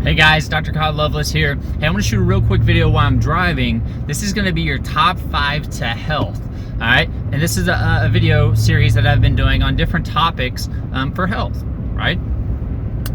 Hey guys, Dr. Loveless here. Hey, I'm going to shoot a real quick video while I'm driving. This is going to be your top 5 to health. All right, and this is a video series that I've been doing on different topics for health, right?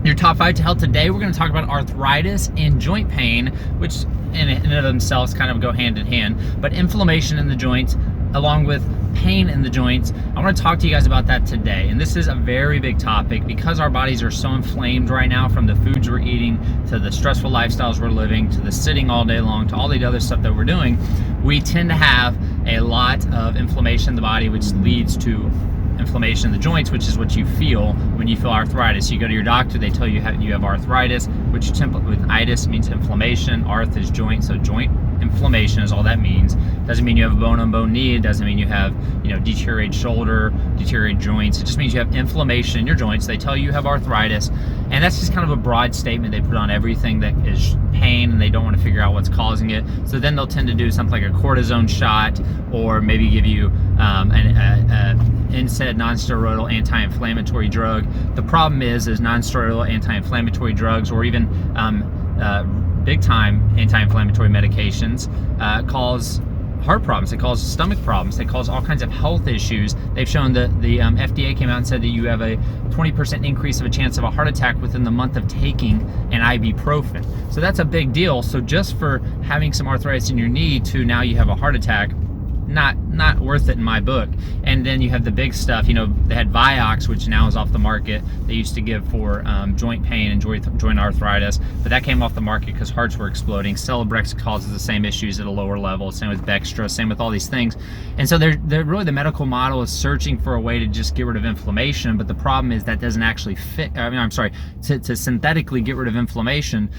Your top 5 to health today, we're going to talk about arthritis and joint pain, which in and of themselves kind of go hand in hand, but inflammation in the joints along with pain in the joints. I want to talk to you guys about that today. And this is a very big topic because our bodies are so inflamed right now, from the foods we're eating to the stressful lifestyles we're living to the sitting all day long to all the other stuff that we're doing. We tend to have a lot of inflammation in the body, which leads to inflammation in the joints, which is what you feel when you feel arthritis. You go to your doctor, they tell you you have arthritis, which with itis means inflammation. Arth is joint, so joint inflammation is all that means. Doesn't mean you have a bone-on-bone knee. It doesn't mean you have, deteriorated shoulder, deteriorated joints. It just means you have inflammation in your joints. They tell you have arthritis, and that's just kind of a broad statement they put on everything that is pain, and they don't want to figure out what's causing it. So then they'll tend to do something like a cortisone shot, or maybe give you an NSAID, non-steroidal anti-inflammatory drug. The problem is non-steroidal anti-inflammatory drugs, or even big time anti-inflammatory medications cause heart problems, they cause stomach problems, they cause all kinds of health issues. They've shown that the FDA came out and said that you have a 20% increase of a chance of a heart attack within the month of taking an ibuprofen. So that's a big deal. So just for having some arthritis in your knee to now you have a heart attack, not worth it in my book. And then you have the big stuff, they had Vioxx, which now is off the market. They used to give for joint pain and joint arthritis, but that came off the market because hearts were exploding. Celebrex causes the same issues at a lower level, same with Bextra, same with all these things. And so they're really, the medical model is searching for a way to just get rid of inflammation, but the problem is that doesn't actually fit. To synthetically get rid of inflammation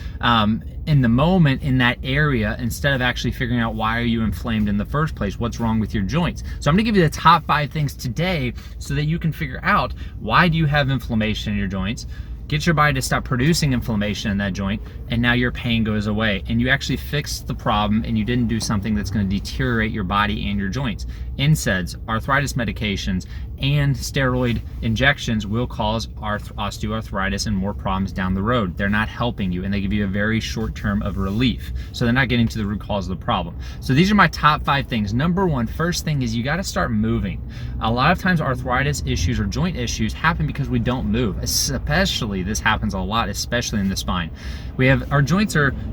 in the moment in that area, instead of actually figuring out why are you inflamed in the first place, what's wrong with your joints. So I'm going to give you the top 5 things today so that you can figure out why do you have inflammation in your joints, get your body to stop producing inflammation in that joint, and now your pain goes away and you actually fixed the problem and you didn't do something that's going to deteriorate your body and your joints. NSAIDs, arthritis medications, and steroid injections will cause osteoarthritis and more problems down the road. They're not helping you, and they give you a very short term of relief. So they're not getting to the root cause of the problem. So these are my top 5 things. Number 1, first thing is you got to start moving. A lot of times arthritis issues or joint issues happen because we don't move. Especially, this happens a lot, especially in the spine. We have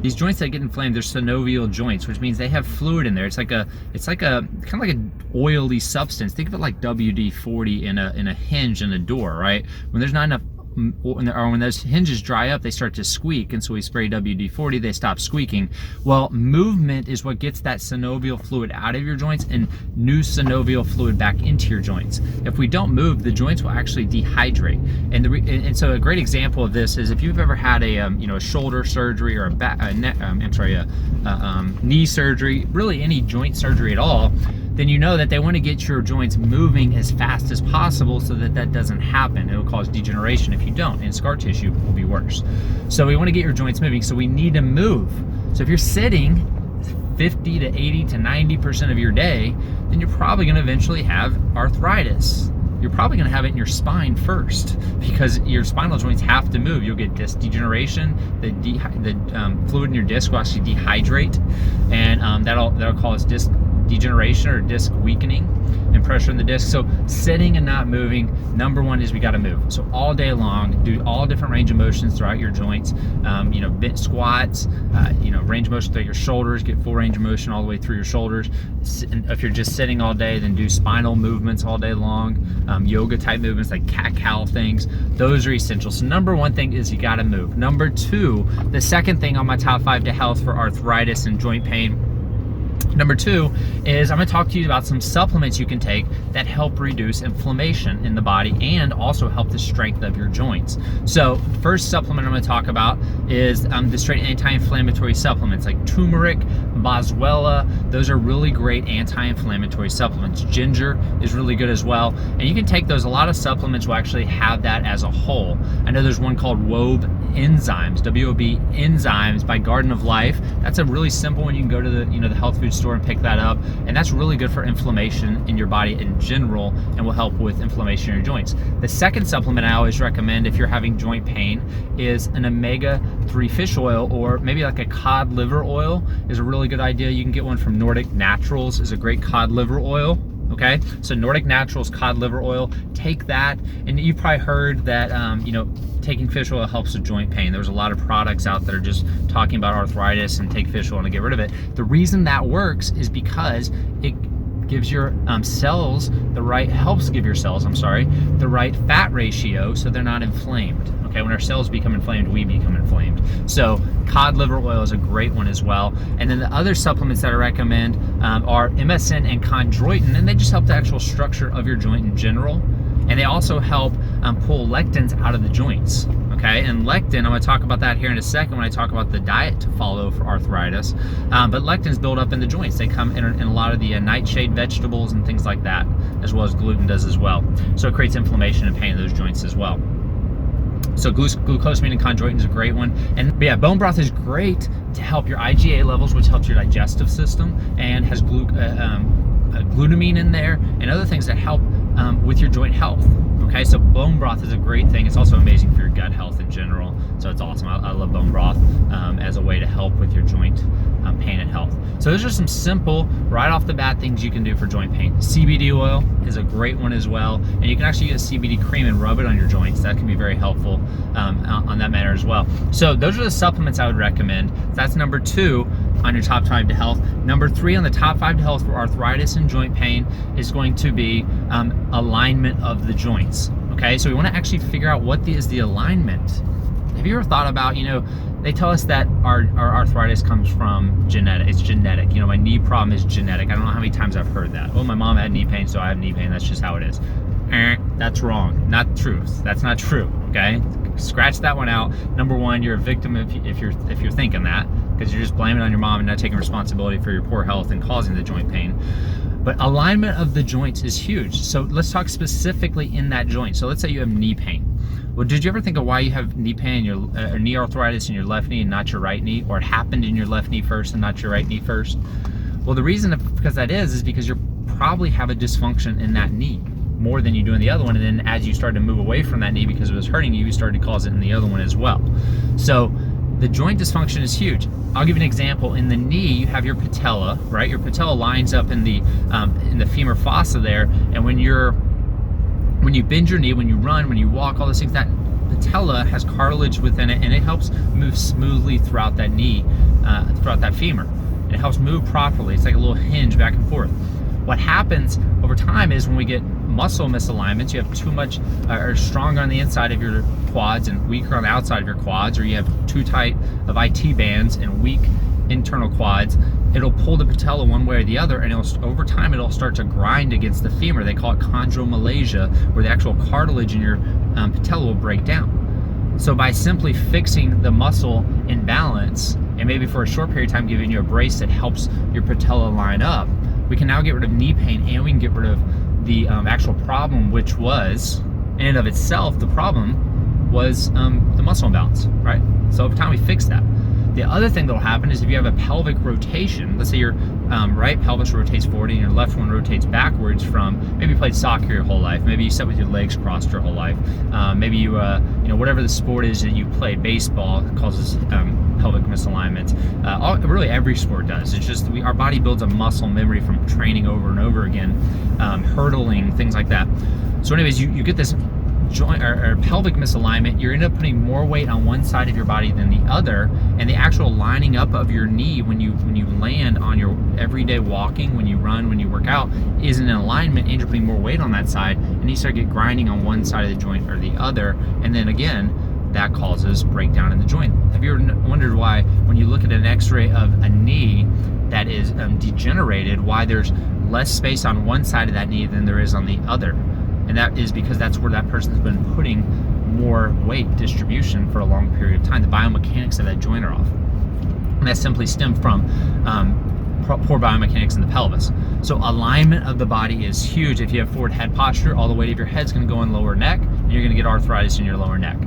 these joints that get inflamed. They're synovial joints, which means they have fluid in there. It's kind of like an oily substance. Think of it like WD-40 in a hinge in a door, right? When there's not enough, or when those hinges dry up, they start to squeak, and so we spray WD-40, they stop squeaking. Well, movement is what gets that synovial fluid out of your joints and new synovial fluid back into your joints. If we don't move, the joints will actually dehydrate. And so a great example of this is if you've ever had a shoulder surgery or knee surgery, really any joint surgery at all, then you know that they want to get your joints moving as fast as possible so that doesn't happen. It'll cause degeneration if you don't, and scar tissue will be worse. So we want to get your joints moving, so we need to move. So if you're sitting 50 to 80 to 90% of your day, then you're probably going to eventually have arthritis. You're probably going to have it in your spine first because your spinal joints have to move. You'll get disc degeneration. The fluid in your disc will actually dehydrate, and that'll cause disc degeneration or disc weakening and pressure in the disc. So sitting and not moving, number 1 is we got to move. So all day long, do all different range of motions throughout your joints. Bent squats, range of motion throughout your shoulders, get full range of motion all the way through your shoulders. And if you're just sitting all day, then do spinal movements all day long, yoga type movements like cat-cow things. Those are essential. So number 1 thing is you got to move. Number 2, the second thing on my top 5 to health for arthritis and joint pain, number 2 is I'm going to talk to you about some supplements you can take that help reduce inflammation in the body and also help the strength of your joints. So first supplement I'm going to talk about is the straight anti-inflammatory supplements like turmeric, boswellia. Those are really great anti-inflammatory supplements. Ginger is really good as well, and you can take those. A lot of supplements will actually have that as a whole. I know there's one called Wobe enzymes, WOB enzymes by Garden of Life. That's a really simple one. You can go to the health food store and pick that up, and that's really good for inflammation in your body in general, and will help with inflammation in your joints. The second supplement I always recommend if you're having joint pain is an omega-3 fish oil, or maybe like a cod liver oil is a really good idea. You can get one from Nordic Naturals, is a great cod liver oil. Okay, so Nordic Naturals cod liver oil, take that. And you've probably heard that taking fish oil helps with joint pain. There's a lot of products out that are just talking about arthritis and take fish oil to get rid of it. The reason that works is because it gives your helps give your cells the right fat ratio, so they're not inflamed. Okay, when our cells become inflamed, we become inflamed. So cod liver oil is a great one as well. And then the other supplements that I recommend are MSM and chondroitin, and they just help the actual structure of your joint in general. And they also help pull lectins out of the joints. Okay, and lectin, I'm going to talk about that here in a second when I talk about the diet to follow for arthritis. But lectins build up in the joints. They come in a lot of the nightshade vegetables and things like that, as well as gluten does as well. So it creates inflammation and pain in those joints as well. So glucosamine and chondroitin is a great one. But yeah, bone broth is great to help your IgA levels, which helps your digestive system, and has glutamine in there and other things that help with your joint health. Okay, so bone broth is a great thing. It's also amazing for your gut health in general. So it's awesome. I love bone broth as a way to help with your joint pain and health. So those are some simple, right off the bat things you can do for joint pain. CBD oil is a great one as well. And you can actually get a CBD cream and rub it on your joints. That can be very helpful on that matter as well. So those are the supplements I would recommend. That's number 2 on your top 5 to health. Number 3 on the top 5 to health for arthritis and joint pain is going to be alignment of the joints. Okay, so we want to actually figure out what is the alignment. Have you ever thought about, they tell us that our arthritis comes from genetic. It's genetic. My knee problem is genetic. I don't know how many times I've heard that. Oh, my mom had knee pain, so I have knee pain. That's just how it is. That's wrong. Not truth. That's not true. Okay, scratch that one out. Number 1, you're a victim if you're thinking that, because you're just blaming it on your mom and not taking responsibility for your poor health and causing the joint pain. But alignment of the joints is huge. So let's talk specifically in that joint. So let's say you have knee pain. Well, did you ever think of why you have knee pain, or knee arthritis in your left knee and not your right knee, or it happened in your left knee first and not your right knee first? Well, the reason because that is because you probably have a dysfunction in that knee more than you do in the other one. And then as you start to move away from that knee because it was hurting you, you started to cause it in the other one as well. So the joint dysfunction is huge. I'll give you an example. In the knee, you have your patella, right? Your patella lines up in the femur fossa there, and when you bend your knee, when you run, when you walk, all those things, that patella has cartilage within it, and it helps move smoothly throughout that knee, throughout that femur. And it helps move properly. It's like a little hinge back and forth. What happens over time is when we get muscle misalignments, you have too much or stronger on the inside of your quads and weaker on the outside of your quads, or you have too tight of IT bands and weak internal quads, it'll pull the patella one way or the other, and over time it'll start to grind against the femur. They call it chondromalacia, where the actual cartilage in your patella will break down. So by simply fixing the muscle in balance, and maybe for a short period of time giving you a brace that helps your patella line up, we can now get rid of knee pain, and we can get rid of the actual problem, which was, in and of itself, the problem was the muscle imbalance, right? So over time we fix that. The other thing that'll happen is if you have a pelvic rotation, let's say your right pelvis rotates forward and your left one rotates backwards from, maybe you played soccer your whole life, maybe you sat with your legs crossed your whole life, maybe you whatever the sport is that you play, baseball causes pelvic misalignment. Really every sport does. It's just our body builds a muscle memory from training over and over again, hurdling, things like that. So anyways, you get this joint or pelvic misalignment. You end up putting more weight on one side of your body than the other, and the actual lining up of your knee when you land on your everyday walking, when you run, when you work out, isn't in alignment, and you're putting more weight on that side, and you start to get grinding on one side of the joint or the other, and then again that causes breakdown in the joint. Have you ever wondered why when you look at an x-ray of a knee that is degenerated, why there's less space on one side of that knee than there is on the other? And that is because that's where that person's been putting more weight distribution for a long period of time. The biomechanics of that joint are off. And that simply stemmed from poor biomechanics in the pelvis. So alignment of the body is huge. If you have forward head posture, all the weight of your head's gonna go in lower neck, and you're gonna get arthritis in your lower neck.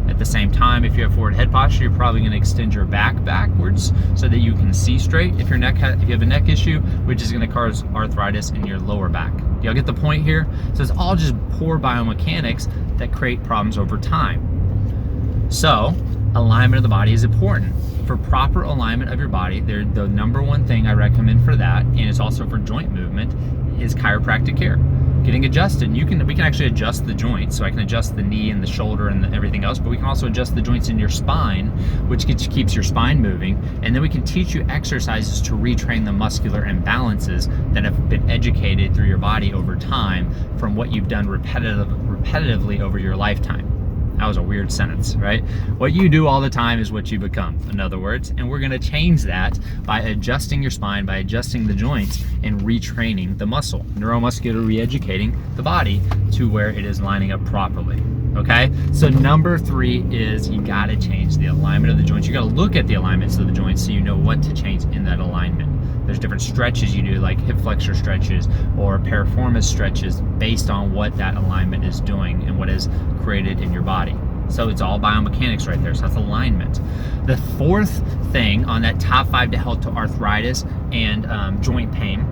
At the same time, if you have forward head posture, you're probably going to extend your back backwards so that you can see straight. If you have a neck issue, which is going to cause arthritis in your lower back. Do y'all get the point here? So it's all just poor biomechanics that create problems over time. So alignment of the body is important. For proper alignment of your body, the number one thing I recommend for that, and it's also for joint movement, is chiropractic care. Getting adjusted. We can actually adjust the joints, so I can adjust the knee and the shoulder and everything else, but we can also adjust the joints in your spine, which keeps your spine moving, and then we can teach you exercises to retrain the muscular imbalances that have been educated through your body over time from what you've done repetitively over your lifetime. That was a weird sentence, right? What you do all the time is what you become, in other words, and we're gonna change that by adjusting your spine, by adjusting the joints and retraining the muscle, neuromuscular re-educating the body to where it is lining up properly, okay? So number 3 is you gotta change the alignment of the joints. You gotta look at the alignments of the joints so you know what to change in that alignment. There's different stretches you do, like hip flexor stretches or piriformis stretches, based on what that alignment is doing and what is created in your body. So it's all biomechanics right there. So that's alignment. The 4th thing on that top 5 to health to arthritis and joint pain.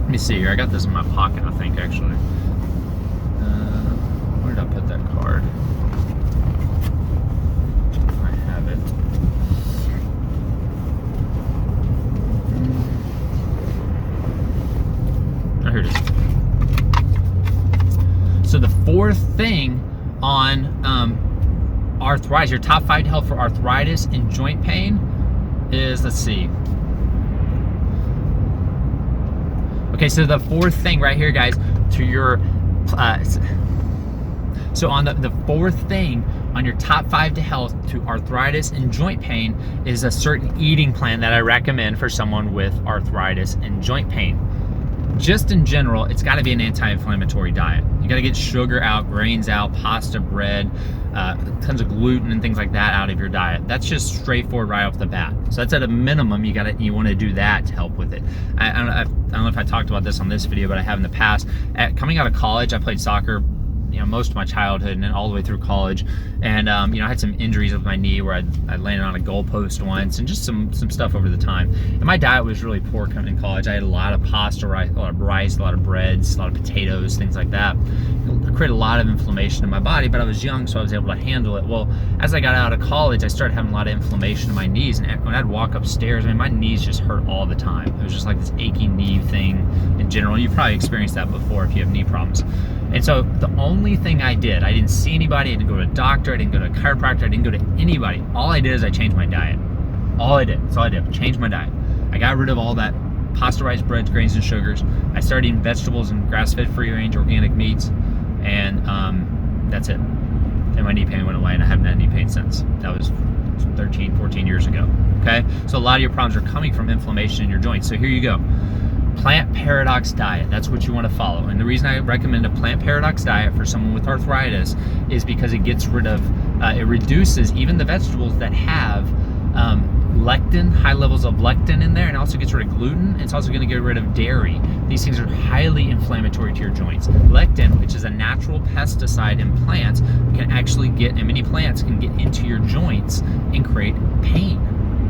Let me see here. I got this in my pocket, I think, actually. Where did I put that card? I have it. Oh, here it is. So the 4th thing on arthritis, your top 5 to health for arthritis and joint pain is, let's see. Okay, so the 4th thing right here, guys, to your, so on the 4th thing on your top 5 to health to arthritis and joint pain is a certain eating plan that I recommend for someone with arthritis and joint pain. Just in general, it's got to be an anti-inflammatory diet. You got to get sugar out, grains out, pasta, bread, tons of gluten and things like that out of your diet. That's just straightforward right off the bat. So that's at a minimum. You want to do that to help with it. I don't know if I talked about this on this video, but I have in the past. Coming out of college, I played soccer, most of my childhood and then all the way through college, and I had some injuries with my knee where I landed on a goalpost once, and just some stuff over the time. And my diet was really poor coming in college. I had a lot of pasta, a lot of rice, a lot of breads, a lot of potatoes, things like that. It created a lot of inflammation in my body, but I was young, so I was able to handle it. Well, as I got out of college, I started having a lot of inflammation in my knees, and when I'd walk upstairs, my knees just hurt all the time. It was just like this aching knee thing in general. You've probably experienced that before if you have knee problems. And so the only thing I didn't see anybody, I didn't go to a doctor, I didn't go to a chiropractor, I didn't go to anybody. All I did is I changed my diet. That's all I did, change my diet. I got rid of all that pasteurized breads, grains, and sugars. I started eating vegetables and grass-fed free range organic meats, and that's it. And my knee pain went away, and I haven't had knee pain since. That was 13, 14 years ago, okay? So a lot of your problems are coming from inflammation in your joints. So here you go. Plant paradox diet, that's what you want to follow. And the reason I recommend a plant paradox diet for someone with arthritis is because it gets rid of, it reduces even the vegetables that have lectin, high levels of lectin in there, and also gets rid of gluten. It's also going to get rid of dairy. These things are highly inflammatory to your joints. Lectin, which is a natural pesticide in plants, can actually and many plants can get into your joints and create pain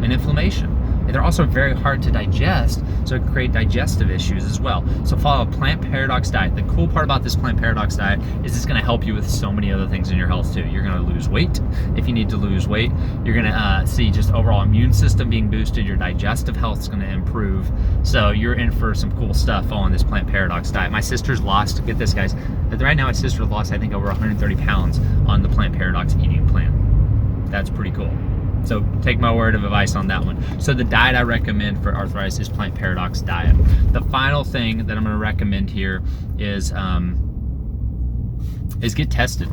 and inflammation. They're also very hard to digest, so it can create digestive issues as well. So follow a plant paradox diet. The cool part about this plant paradox diet is it's going to help you with so many other things in your health too. You're going to lose weight if you need to lose weight. You're going to see just overall immune system being boosted. Your digestive health is going to improve. So you're in for some cool stuff on this plant paradox diet. My sister's lost, get this guys, right now my sister's lost I think over 130 pounds on the plant paradox eating plan. That's pretty cool. So take my word of advice on that one. So the diet I recommend for arthritis is plant paradox diet. The final thing that I'm going to recommend here is get tested.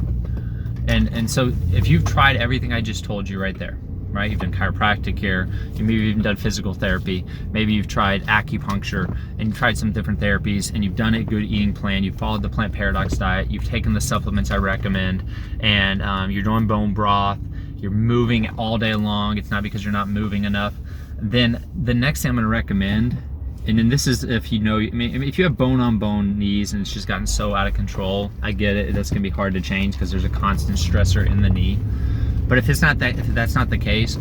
And so if you've tried everything I just told you right there, right? You've done chiropractic care, you maybe even done physical therapy, maybe you've tried acupuncture, and you've tried some different therapies, and you've done a good eating plan, you've followed the plant paradox diet, you've taken the supplements I recommend, and you're doing bone broth, you're moving all day long, it's not because you're not moving enough, then the next thing I'm going to recommend, and then this is if if you have bone-on-bone knees and it's just gotten so out of control, I get it, that's going to be hard to change because there's a constant stressor in the knee. But if that's not the case,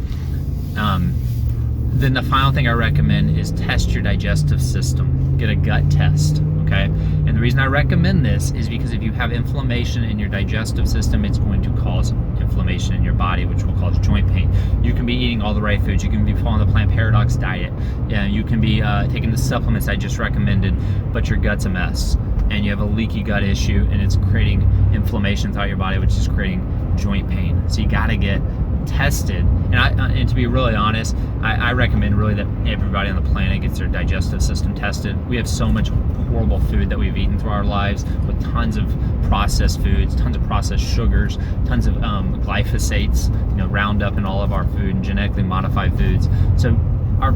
then the final thing I recommend is test your digestive system. Get a gut test, okay? And the reason I recommend this is because if you have inflammation in your digestive system, it's going to cause inflammation in your body, which will cause joint pain. You can be eating all the right foods. You can be following the plant paradox diet. Yeah, you can be taking the supplements I just recommended, but your gut's a mess. And you have a leaky gut issue, and it's creating inflammation throughout your body, which is creating joint pain. So you gotta get tested. And to be really honest, I recommend really that everybody on the planet gets their digestive system tested. We have so much horrible food that we've eaten through our lives, with tons of processed foods, tons of processed sugars, tons of glyphosates, Roundup in all of our food, and genetically modified foods. So our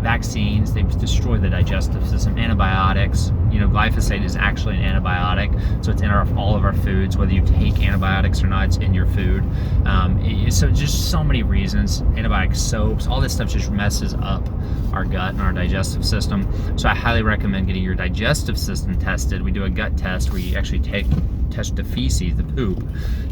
vaccines, they destroy the digestive system. Antibiotics, glyphosate is actually an antibiotic, so it's in all of our foods, whether you take antibiotics or not, it's in your food. So just so many reasons. Antibiotic soaps, all this stuff just messes up our gut and our digestive system. So I highly recommend getting your digestive system tested. We do a gut test where you actually test the feces, the poop,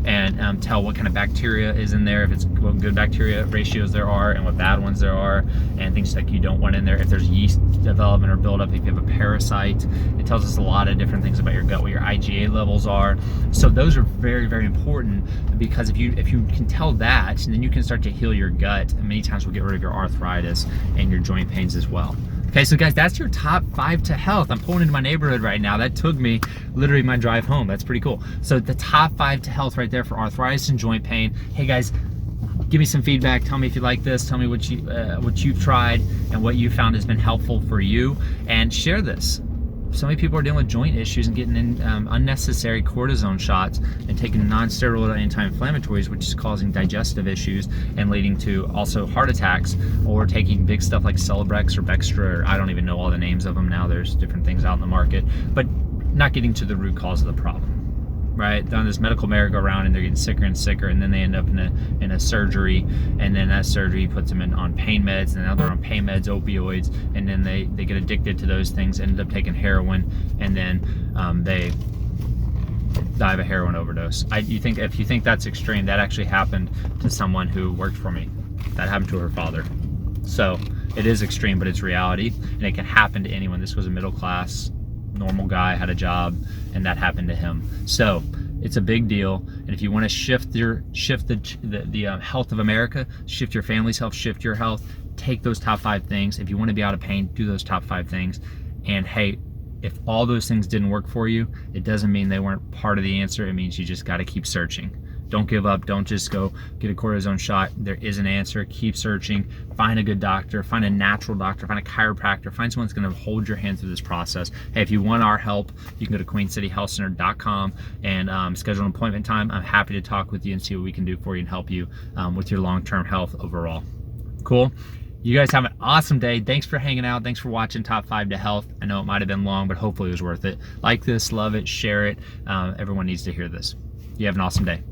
and tell what kind of bacteria is in there, what good bacteria ratios there are and what bad ones there are, and things like you don't want in there. If there's yeast development or buildup, if you have a parasite, it tells us a lot of different things about your gut, what your IgA levels are. So those are very, very important, because if you can tell that, then you can start to heal your gut, and many times we'll get rid of your arthritis and your joint pains as well. Okay, so guys, that's your top 5 to health. I'm pulling into my neighborhood right now. That took me literally my drive home. That's pretty cool. So the top 5 to health right there for arthritis and joint pain. Hey guys, give me some feedback. Tell me if you like this. Tell me what you've tried and what you found has been helpful for you, and share this. So many people are dealing with joint issues and getting in unnecessary cortisone shots and taking non-steroidal anti-inflammatories, which is causing digestive issues and leading to also heart attacks, or taking big stuff like Celebrex or Bextra, or I don't even know all the names of them now. There's different things out in the market, but not getting to the root cause of the problem. Right, they're on this medical merry-go-round, and they're getting sicker and sicker, and then they end up in a surgery, and then that surgery puts them on pain meds, and now they're on pain meds, opioids, and then they get addicted to those things, end up taking heroin, and then they die of a heroin overdose. If you think that's extreme, that actually happened to someone who worked for me. That happened to her father. So it is extreme, but it's reality, and it can happen to anyone. This was a middle class normal guy, had a job, and that happened to him. So it's a big deal. And if you want to shift the health of America, shift your family's health, shift your health, take those top 5 things. If you want to be out of pain, do those top 5 things. And hey, if all those things didn't work for you, it doesn't mean they weren't part of the answer. It means you just got to keep searching. Don't give up. Don't just go get a cortisone shot. There is an answer. Keep searching. Find a good doctor. Find a natural doctor. Find a chiropractor. Find someone that's going to hold your hand through this process. Hey, if you want our help, you can go to queencityhealthcenter.com and schedule an appointment time. I'm happy to talk with you and see what we can do for you and help you with your long-term health overall. Cool. You guys have an awesome day. Thanks for hanging out. Thanks for watching Top 5 to Health. I know it might have been long, but hopefully it was worth it. Like this, love it, share it. Everyone needs to hear this. You have an awesome day.